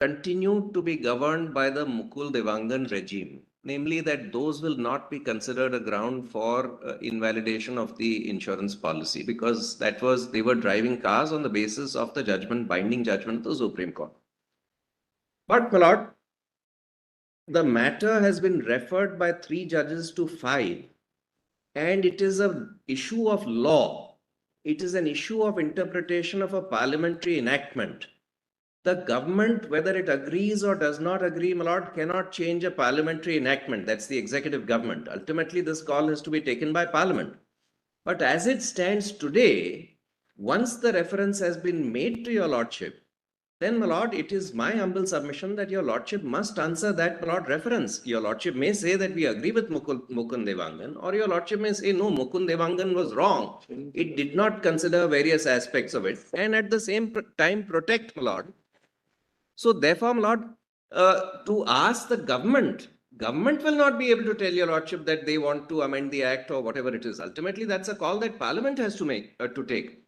continued to be governed by the Mukul Devangan regime, namely that those will not be considered a ground for invalidation of the insurance policy, because they were driving cars on the basis of the binding judgment of the Supreme Court. But, my lord, the matter has been referred by 3 judges to 5, and it is an issue of law. It is an issue of interpretation of a parliamentary enactment. The government, whether it agrees or does not agree, my lord, cannot change a parliamentary enactment. That's the executive government. Ultimately, this call has to be taken by parliament. But as it stands today, once the reference has been made to your lordship, then, my lord, it is my humble submission that your lordship must answer that, my lord, reference. Your lordship may say that we agree with Mukund Devangan, or your lordship may say, no, Mukund Devangan was wrong. It did not consider various aspects of it, and at the same time protect, my lord. So therefore, my lord, to ask the government will not be able to tell your lordship that they want to amend the act or whatever it is. Ultimately, that's a call that parliament has to take.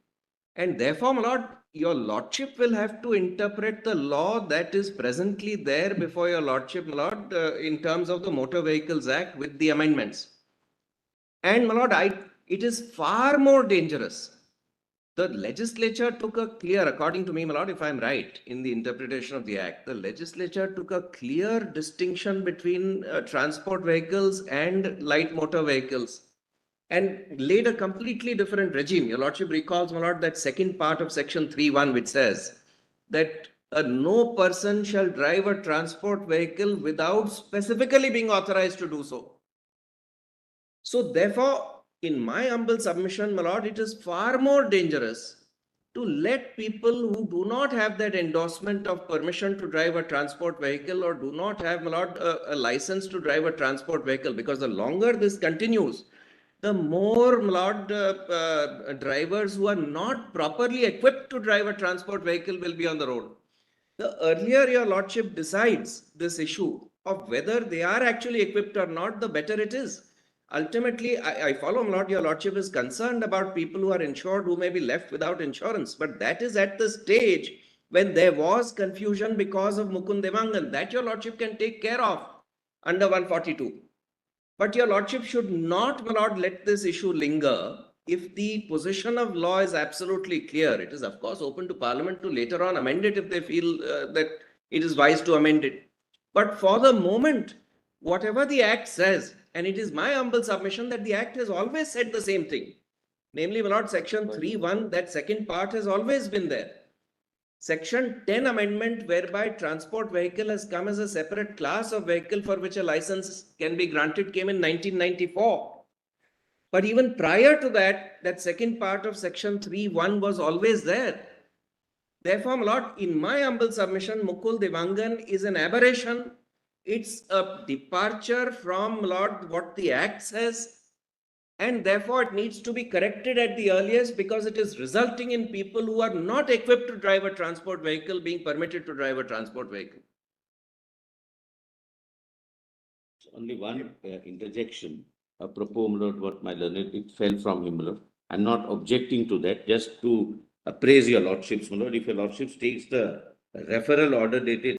And therefore, my lord, your lordship will have to interpret the law that is presently there before your lordship, my lord, in terms of the Motor Vehicles Act with the amendments. And, my lord, it is far more dangerous. The legislature took a clear, according to me, my lord, if I'm right in the interpretation of the act, the legislature took a clear distinction between transport vehicles and light motor vehicles, and laid a completely different regime. Your lordship recalls, my lord, that second part of section 3(1), which says that no person shall drive a transport vehicle without specifically being authorized to do so. So therefore, in my humble submission, my lord, it is far more dangerous to let people who do not have that endorsement of permission to drive a transport vehicle, or do not have, my lord, a license to drive a transport vehicle, because the longer this continues, the more, my lord, drivers who are not properly equipped to drive a transport vehicle will be on the road. The earlier your lordship decides this issue of whether they are actually equipped or not, the better it is. Ultimately, I follow, my lord, your lordship is concerned about people who are insured who may be left without insurance, but that is at the stage when there was confusion because of Mukund Devangan. That your lordship can take care of under 142. But your lordship should not, my lord, let this issue linger. If the position of law is absolutely clear, it is of course open to parliament to later on amend it if they feel that it is wise to amend it. But for the moment, whatever the act says, and it is my humble submission that the act has always said the same thing, namely, my lord, section 3(1), that second part has always been there. Section 10 amendment, whereby transport vehicle has come as a separate class of vehicle for which a license can be granted, came in 1994. But even prior to that, that second part of section 3(1) was always there. Therefore, my lord, in my humble submission, Mukul Devangan is an aberration. It's a departure from, my lord, what the act says. And therefore, it needs to be corrected at the earliest, because it is resulting in people who are not equipped to drive a transport vehicle being permitted to drive a transport vehicle. Only one interjection, apropos, my lord, what my learned, it fell from him, my lord. I'm not objecting to that, just to appraise your lordships, my lord. If your lordship takes the referral order dated